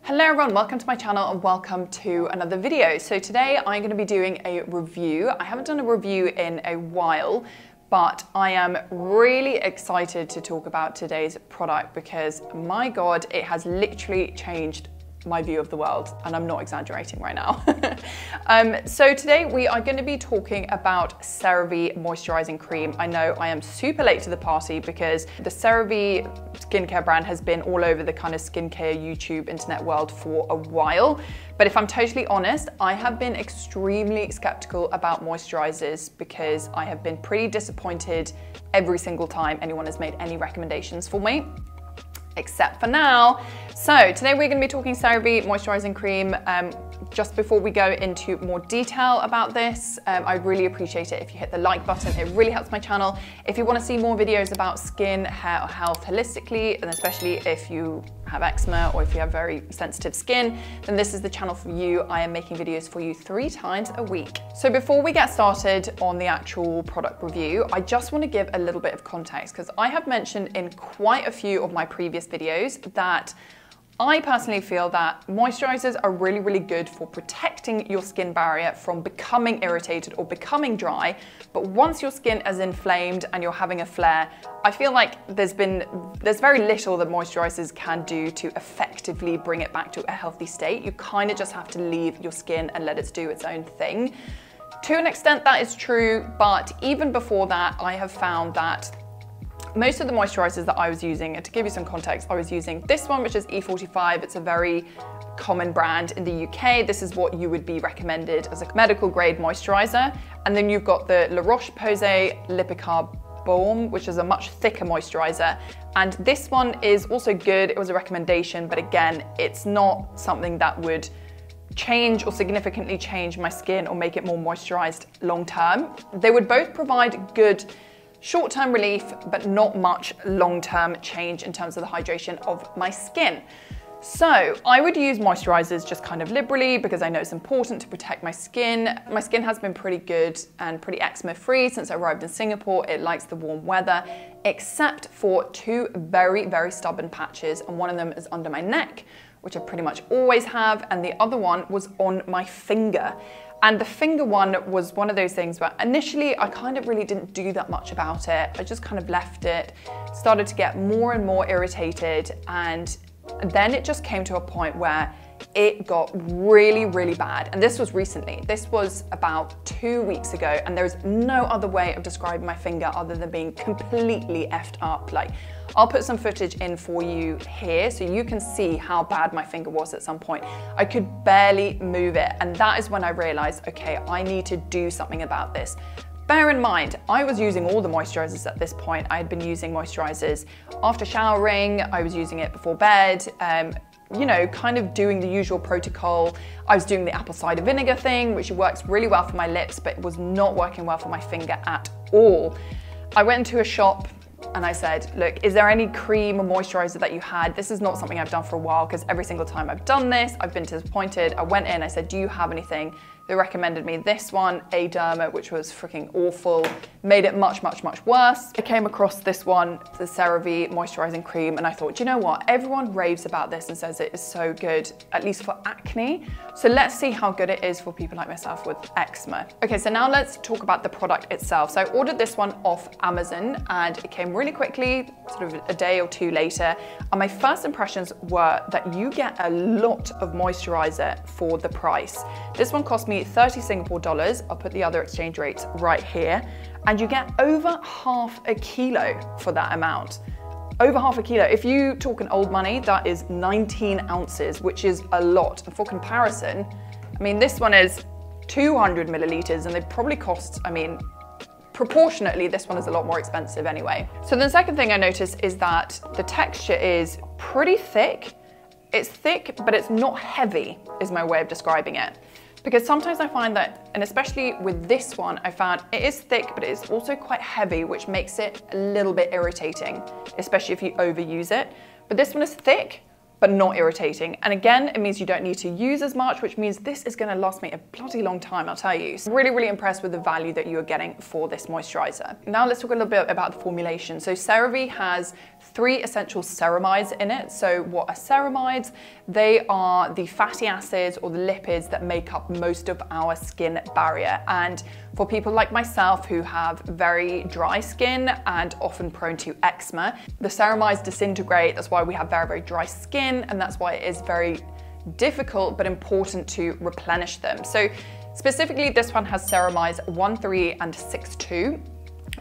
Hello everyone, welcome to my channel and welcome to another video. So today I'm going to be doing a review. I haven't done a review in a while, but I am really excited to talk about today's product because my God, it has literally changed my view of the world, and I'm not exaggerating right now. So today we are going to be talking about Cerave Moisturizing Cream. I know I am super late to the party because the Cerave skincare brand has been all over the kind of skincare YouTube internet world for a while. But if I'm totally honest, I have been extremely skeptical about moisturizers because I have been pretty disappointed every single time anyone has made any recommendations for me, except for now. So today we're going to be talking Cerave Moisturizing Cream. Just before we go into more detail about this, I'd really appreciate it if you hit the like button. It really helps my channel. If you want to see more videos about skin, hair, or health holistically, and especially if you have eczema or if you have very sensitive skin, then this is the channel for you. I am making videos for you 3 times a week. So before we get started on the actual product review, I just want to give a little bit of context because I have mentioned in quite a few of my previous videos that I personally feel that moisturizers are really, really good for protecting your skin barrier from becoming irritated or becoming dry. But once your skin is inflamed and you're having a flare, I feel like there's very little that moisturizers can do to effectively bring it back to a healthy state. You kind of just have to leave your skin and let it do its own thing. To an extent that is true, but even before that, I have found that most of the moisturizers that I was using, and to give you some context, I was using this one, which is E45. It's a very common brand in the UK. This is what you would be recommended as a medical grade moisturizer. And then you've got the La Roche-Posay Lipicar Balm, which is a much thicker moisturizer. And this one is also good. It was a recommendation, but again, it's not something that would change or significantly change my skin or make it more moisturized long term. They would both provide good short-term relief, but not much long-term change in terms of the hydration of my skin. So I would use moisturizers just kind of liberally because I know it's important to protect my skin. My skin has been pretty good and pretty eczema-free since I arrived in Singapore. It likes the warm weather, except for 2 very, very stubborn patches. And one of them is under my neck, which I pretty much always have. And the other one was on my finger. And the finger one was one of those things where initially I kind of really didn't do that much about it. I just kind of left it, started to get more and more irritated, and then it just came to a point where it got really, really bad. And this was recently. This was about 2 weeks ago, and there's no other way of describing my finger other than being completely effed up. Like, I'll put some footage in for you here so you can see how bad my finger was at some point. I could barely move it, and that is when I realized, okay, I need to do something about this. Bear in mind, I was using all the moisturizers at this point. I had been using moisturizers after showering, I was using it before bed, you know, kind of doing the usual protocol. I was doing the apple cider vinegar thing, which works really well for my lips, but it was not working well for my finger at all. I went into a shop and I said, look, is there any cream or moisturizer that you had? This is not something I've done for a while because every single time I've done this, I've been disappointed. I went in, I said, do you have anything? They recommended me this one, A Derma, which was freaking awful, made it much, much, much worse. I came across this one, the Cerave Moisturizing Cream, and I thought, you know what? Everyone raves about this and says it is so good, at least for acne. So let's see how good it is for people like myself with eczema. Okay, so now let's talk about the product itself. So I ordered this one off Amazon and it came really quickly, sort of a day or 2 later. And my first impressions were that you get a lot of moisturizer for the price. This one cost me 30 Singapore dollars. I'll put the other exchange rates right here. And you get over half a kilo for that amount. Over half a kilo. If you talk in old money, that is 19 ounces, which is a lot. And for comparison, I mean, this one is 200 milliliters and they probably cost, I mean, proportionately, this one is a lot more expensive anyway. So the second thing I noticed is that the texture is pretty thick. It's thick, but it's not heavy, is my way of describing it. Because sometimes I find that, and especially with this one, I found it is thick, but it's also quite heavy, which makes it a little bit irritating, especially if you overuse it. But this one is thick, but not irritating. And again, it means you don't need to use as much, which means this is gonna last me a bloody long time, I'll tell you. So really, really impressed with the value that you are getting for this moisturizer. Now let's talk a little bit about the formulation. So CeraVe has 3 essential ceramides in it. So what are ceramides? They are the fatty acids or the lipids that make up most of our skin barrier. And for people like myself who have very dry skin and often prone to eczema, the ceramides disintegrate. That's why we have very, very dry skin, and that's why it is very difficult but important to replenish them. So specifically, this one has ceramides 1,3 and 6,2.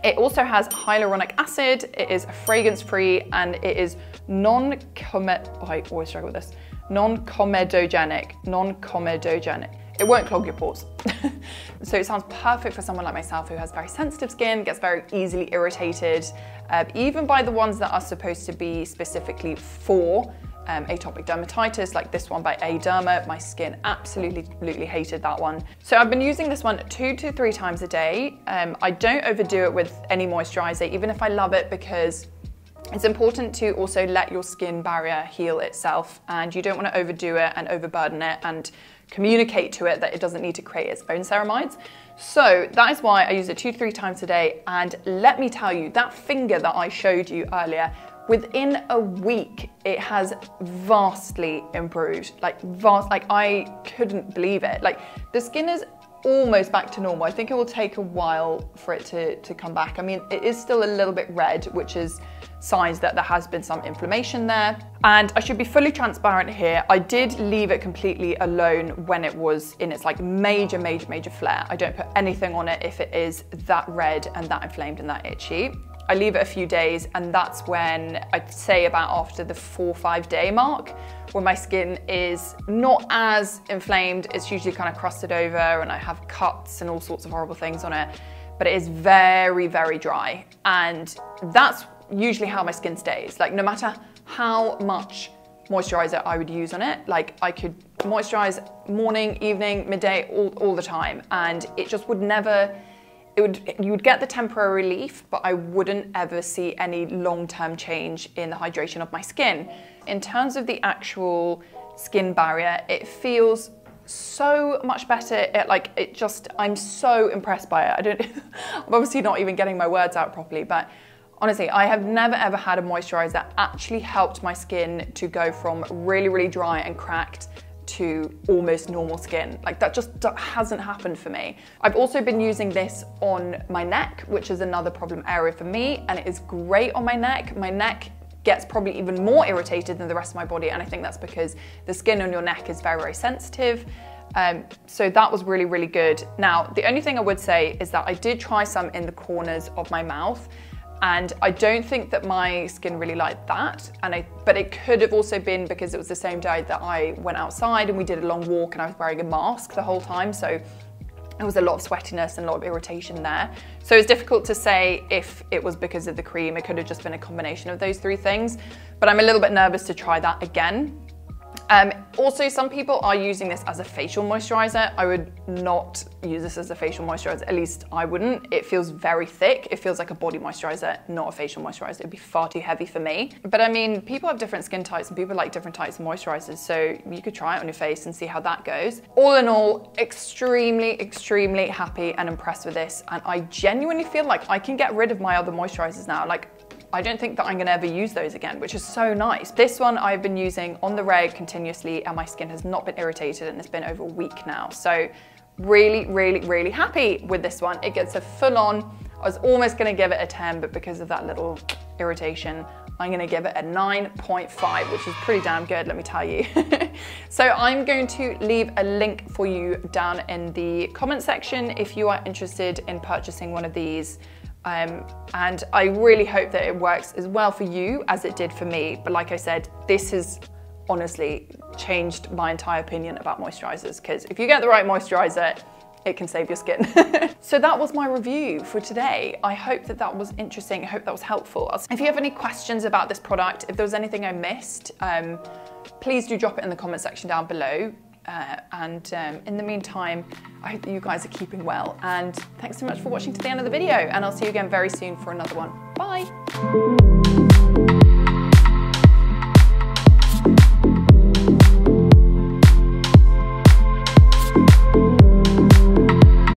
It also has hyaluronic acid, it is fragrance-free, and it is non-comedogenic. It won't clog your pores. So it sounds perfect for someone like myself who has very sensitive skin, gets very easily irritated, even by the ones that are supposed to be specifically for atopic dermatitis, like this one by Derma. My skin absolutely hated that one. So I've been using this one 2 to 3 times a day. I don't overdo it with any moisturizer, even if I love it, because it's important to also let your skin barrier heal itself, and you don't want to overdo it and overburden it and communicate to it that it doesn't need to create its own ceramides. So that is why I use it 2 to 3 times a day, and let me tell you, that finger that I showed you earlier, within a week, it has vastly improved. Like I couldn't believe it. Like the skin is almost back to normal. I think it will take a while for it to come back. I mean, it is still a little bit red, which is signs that there has been some inflammation there. And I should be fully transparent here. I did leave it completely alone when it was in its like major flare. I don't put anything on it if it is that red and that inflamed and that itchy. I leave it a few days, and that's when I'd say about after the 4 or 5 day mark, when my skin is not as inflamed. It's usually kind of crusted over and I have cuts and all sorts of horrible things on it, but it is very, very dry. And that's usually how my skin stays. Like no matter how much moisturizer I would use on it, like I could moisturize morning, evening, midday, all the time, and it just would never, you would get the temporary relief, but I wouldn't ever see any long-term change in the hydration of my skin. In terms of the actual skin barrier, it feels so much better. I'm so impressed by it. I'm obviously not even getting my words out properly, but honestly, I have never ever had a moisturizer that actually helped my skin to go from really, really dry and cracked to almost normal skin. Like that just hasn't happened for me. I've also been using this on my neck, which is another problem area for me, and it is great on my neck. My neck gets probably even more irritated than the rest of my body, and I think that's because the skin on your neck is very, very sensitive. So that was really, really good. Now, the only thing I would say is that I did try some in the corners of my mouth, and I don't think that my skin really liked that. But it could have also been because it was the same day that I went outside and we did a long walk and I was wearing a mask the whole time. So there was a lot of sweatiness and a lot of irritation there. So it's difficult to say if it was because of the cream. It could have just been a combination of those 3 things. But I'm a little bit nervous to try that again. Also, some people are using this as a facial moisturizer. I would not use this as a facial moisturizer, at least I wouldn't. It feels very thick. It feels like a body moisturizer, not a facial moisturizer. It'd be far too heavy for me. But I mean, people have different skin types and people like different types of moisturizers, so you could try it on your face and see how that goes. All in all, extremely, extremely happy and impressed with this. And I genuinely feel like I can get rid of my other moisturizers now. Like, I don't think that I'm gonna ever use those again, which is so nice. This one I've been using on the reg continuously and my skin has not been irritated, and it's been over a week now. So really, really, really happy with this one. It gets a full on. I was almost gonna give it a 10, but because of that little irritation, I'm gonna give it a 9.5, which is pretty damn good, let me tell you. So I'm going to leave a link for you down in the comment section if you are interested in purchasing one of these. And I really hope that it works as well for you as it did for me. But like I said, this has honestly changed my entire opinion about moisturizers, because if you get the right moisturizer, it can save your skin. So that was my review for today. I hope that that was interesting. I hope that was helpful. If you have any questions about this product, if there was anything I missed, please do drop it in the comment section down below. In the meantime, I hope that you guys are keeping well, and thanks so much for watching to the end of the video, and I'll see you again very soon for another one. Bye.